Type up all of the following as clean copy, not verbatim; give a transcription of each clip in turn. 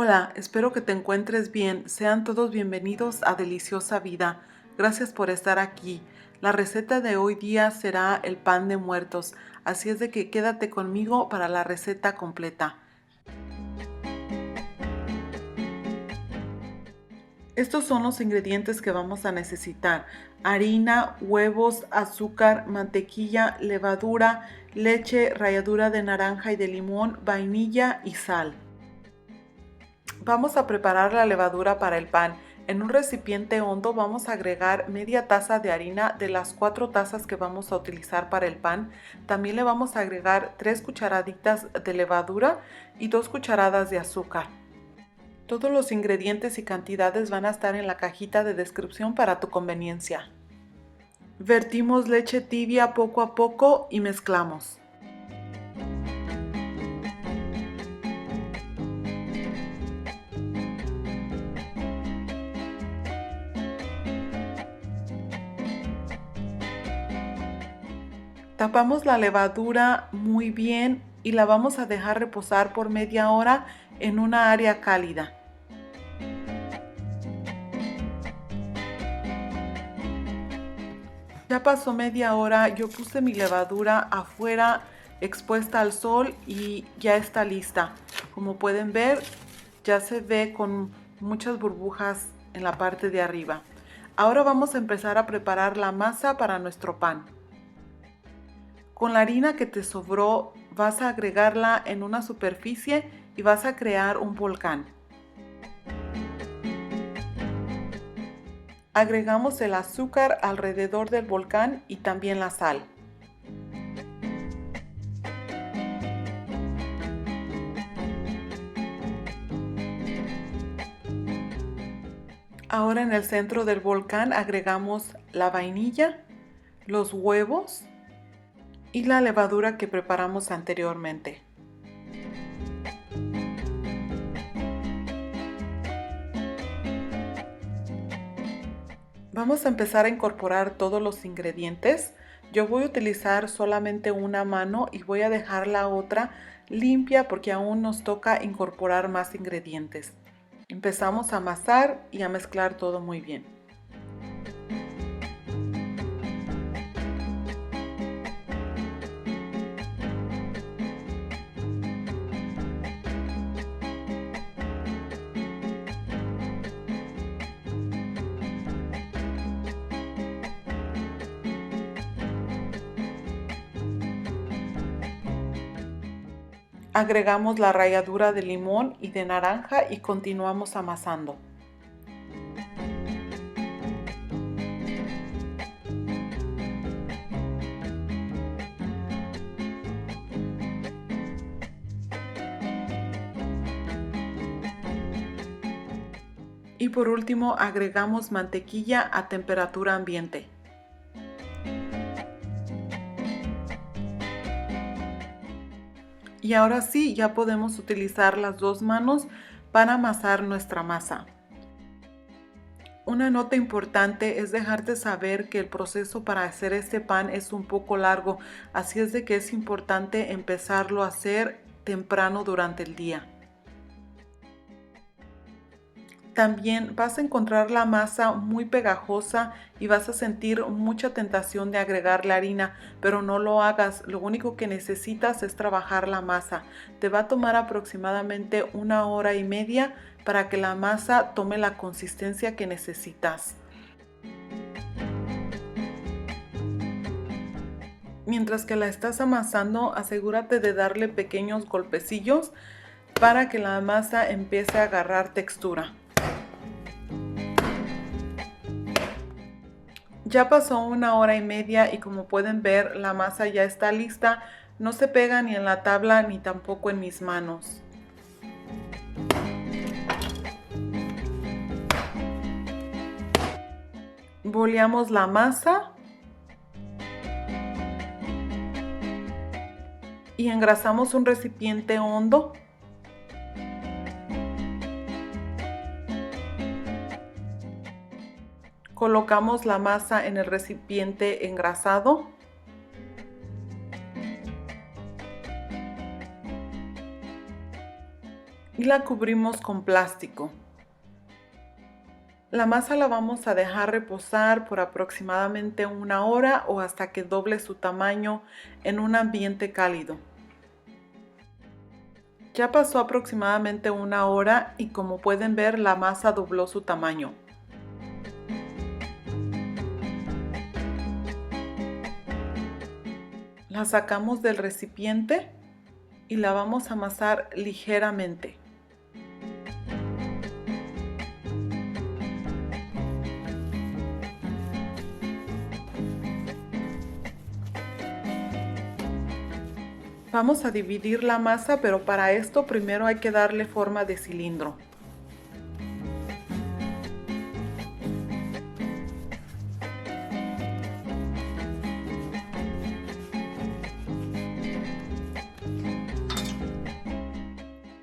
Hola, espero que te encuentres bien. Sean todos bienvenidos a Deliciosa Vida. Gracias por estar aquí. La receta de hoy día será el pan de muertos, así es de que quédate conmigo para la receta completa. Estos son los ingredientes que vamos a necesitar: harina, huevos, azúcar, mantequilla, levadura, leche, ralladura de naranja y de limón, vainilla y sal. Vamos a preparar la levadura para el pan. En un recipiente hondo vamos a agregar media taza de harina de las 4 tazas que vamos a utilizar para el pan. También le vamos a agregar 3 cucharaditas de levadura y 2 cucharadas de azúcar. Todos los ingredientes y cantidades van a estar en la cajita de descripción para tu conveniencia. Vertimos leche tibia poco a poco y mezclamos. Tapamos la levadura muy bien y la vamos a dejar reposar por media hora en una área cálida. Ya pasó media hora, yo puse mi levadura afuera expuesta al sol y ya está lista. Como pueden ver, ya se ve con muchas burbujas en la parte de arriba. Ahora vamos a empezar a preparar la masa para nuestro pan. Con la harina que te sobró vas a agregarla en una superficie y vas a crear un volcán. Agregamos el azúcar alrededor del volcán y también la sal. Ahora en el centro del volcán agregamos la vainilla, los huevos y la levadura que preparamos anteriormente. Vamos a empezar a incorporar todos los ingredientes. Yo voy a utilizar solamente una mano y voy a dejar la otra limpia porque aún nos toca incorporar más ingredientes. Empezamos a amasar y a mezclar todo muy bien. Agregamos la ralladura de limón y de naranja y continuamos amasando. Y por último agregamos mantequilla a temperatura ambiente. Y ahora sí, ya podemos utilizar las dos manos para amasar nuestra masa. Una nota importante es dejarte saber que el proceso para hacer este pan es un poco largo, así es de que es importante empezarlo a hacer temprano durante el día. También vas a encontrar la masa muy pegajosa y vas a sentir mucha tentación de agregarle harina, pero no lo hagas. Lo único que necesitas es trabajar la masa. Te va a tomar aproximadamente 1 hora y media para que la masa tome la consistencia que necesitas. Mientras que la estás amasando, asegúrate de darle pequeños golpecillos para que la masa empiece a agarrar textura. Ya pasó 1 hora y media y como pueden ver la masa ya está lista, no se pega ni en la tabla ni tampoco en mis manos. Boleamos la masa y engrasamos un recipiente hondo. Colocamos la masa en el recipiente engrasado. y la cubrimos con plástico. La masa la vamos a dejar reposar por aproximadamente 1 hora o hasta que doble su tamaño en un ambiente cálido. Ya pasó aproximadamente 1 hora y como pueden ver la masa dobló su tamaño. La sacamos del recipiente y la vamos a amasar ligeramente. Vamos a dividir la masa, pero para esto primero hay que darle forma de cilindro.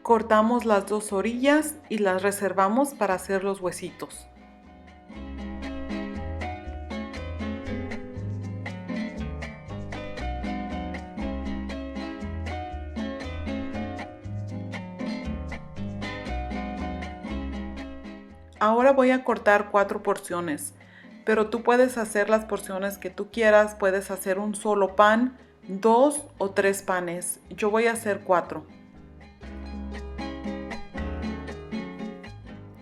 Cortamos las 2 orillas y las reservamos para hacer los huesitos. Ahora voy a cortar 4 porciones, pero tú puedes hacer las porciones que tú quieras, puedes hacer un solo pan, 2 o 3 panes. Yo voy a hacer 4.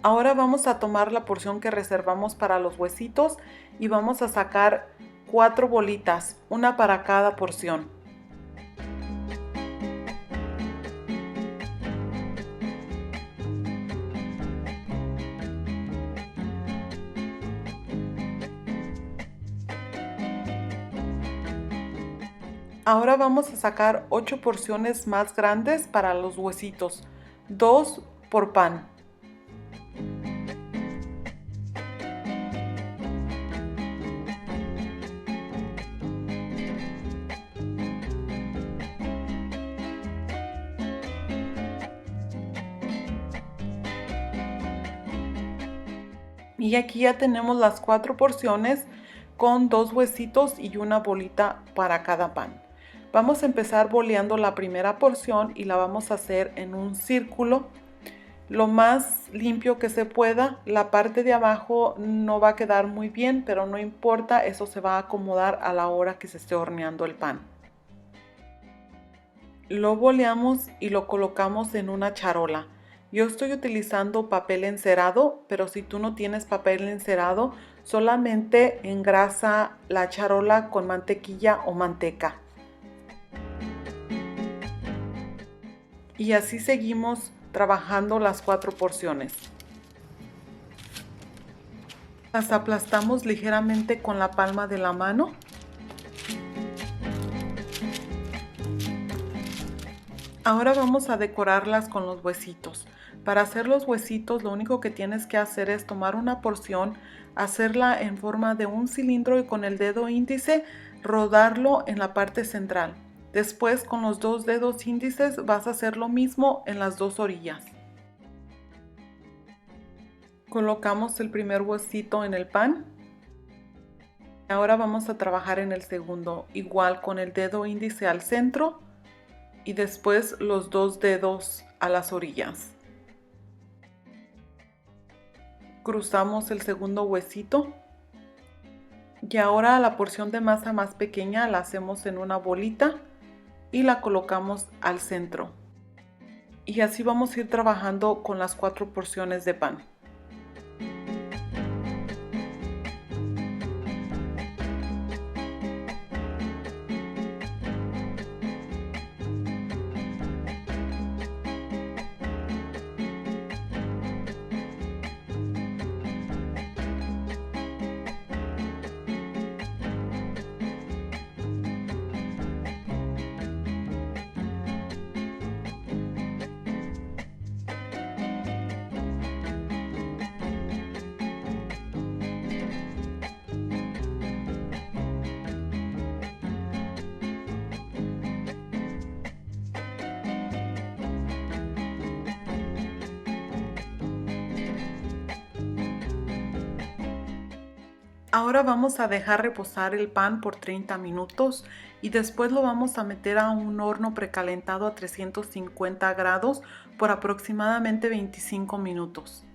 Ahora vamos a tomar la porción que reservamos para los huesitos y vamos a sacar 4 bolitas, una para cada porción. Ahora vamos a sacar 8 porciones más grandes para los huesitos, 2 por pan. Y aquí ya tenemos las 4 porciones con 2 huesitos y una bolita para cada pan. Vamos a empezar boleando la primera porción y la vamos a hacer en un círculo lo más limpio que se pueda. La parte de abajo no va a quedar muy bien, pero no importa, eso se va a acomodar a la hora que se esté horneando el pan. Lo boleamos y lo colocamos en una charola. Yo estoy utilizando papel encerado, pero si tú no tienes papel encerado, solamente engrasa la charola con mantequilla o manteca. Y así seguimos trabajando las 4 porciones. Las aplastamos ligeramente con la palma de la mano. Ahora vamos a decorarlas con los huesitos. Para hacer los huesitos, lo único que tienes que hacer es tomar una porción, hacerla en forma de un cilindro y con el dedo índice rodarlo en la parte central. Después, con los 2 dedos índices vas a hacer lo mismo en las 2 orillas. Colocamos el primer huesito en el pan. Ahora vamos a trabajar en el segundo, igual con el dedo índice al centro y después los 2 dedos a las orillas. Cruzamos el segundo huesito y ahora la porción de masa más pequeña la hacemos en una bolita y la colocamos al centro. Y así vamos a ir trabajando con las 4 porciones de pan. Ahora vamos a dejar reposar el pan por 30 minutos y después lo vamos a meter a un horno precalentado a 350 grados por aproximadamente 25 minutos.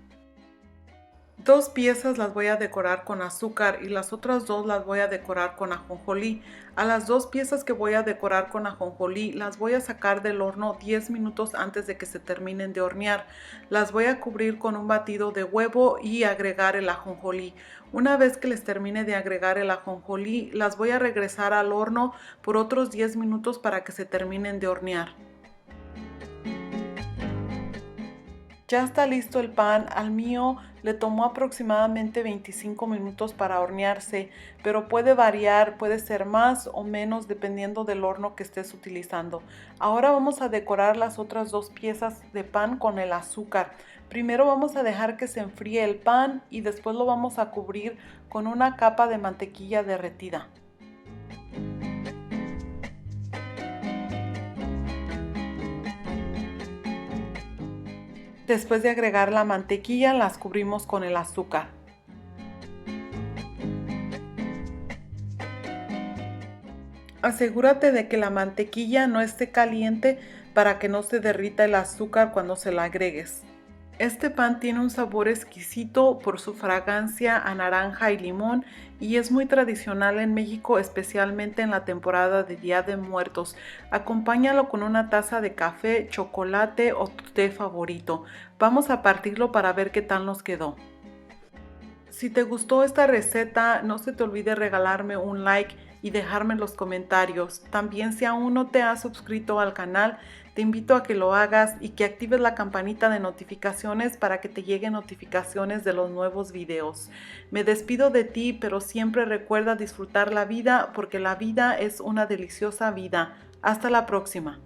Dos piezas las voy a decorar con azúcar y las otras dos las voy a decorar con ajonjolí. A las dos piezas que voy a decorar con ajonjolí las voy a sacar del horno 10 minutos antes de que se terminen de hornear. Las voy a cubrir con un batido de huevo y agregar el ajonjolí. Una vez que les termine de agregar el ajonjolí, las voy a regresar al horno por otros 10 minutos para que se terminen de hornear. Ya está listo el pan. Al mío le tomó aproximadamente 25 minutos para hornearse, pero puede variar, puede ser más o menos dependiendo del horno que estés utilizando. Ahora vamos a decorar las otras dos piezas de pan con el azúcar. Primero vamos a dejar que se enfríe el pan y después lo vamos a cubrir con una capa de mantequilla derretida. Después de agregar la mantequilla, las cubrimos con el azúcar. Asegúrate de que la mantequilla no esté caliente para que no se derrita el azúcar cuando se la agregues. Este pan tiene un sabor exquisito por su fragancia a naranja y limón y es muy tradicional en México, especialmente en la temporada de Día de Muertos. Acompáñalo con una taza de café, chocolate o tu té favorito. Vamos a partirlo para ver qué tal nos quedó. Si te gustó esta receta, no se te olvide regalarme un like y dejarme en los comentarios. También, si aún no te has suscrito al canal, te invito a que lo hagas y que actives la campanita de notificaciones para que te lleguen notificaciones de los nuevos videos. Me despido de ti, pero siempre recuerda disfrutar la vida porque la vida es una deliciosa vida. Hasta la próxima.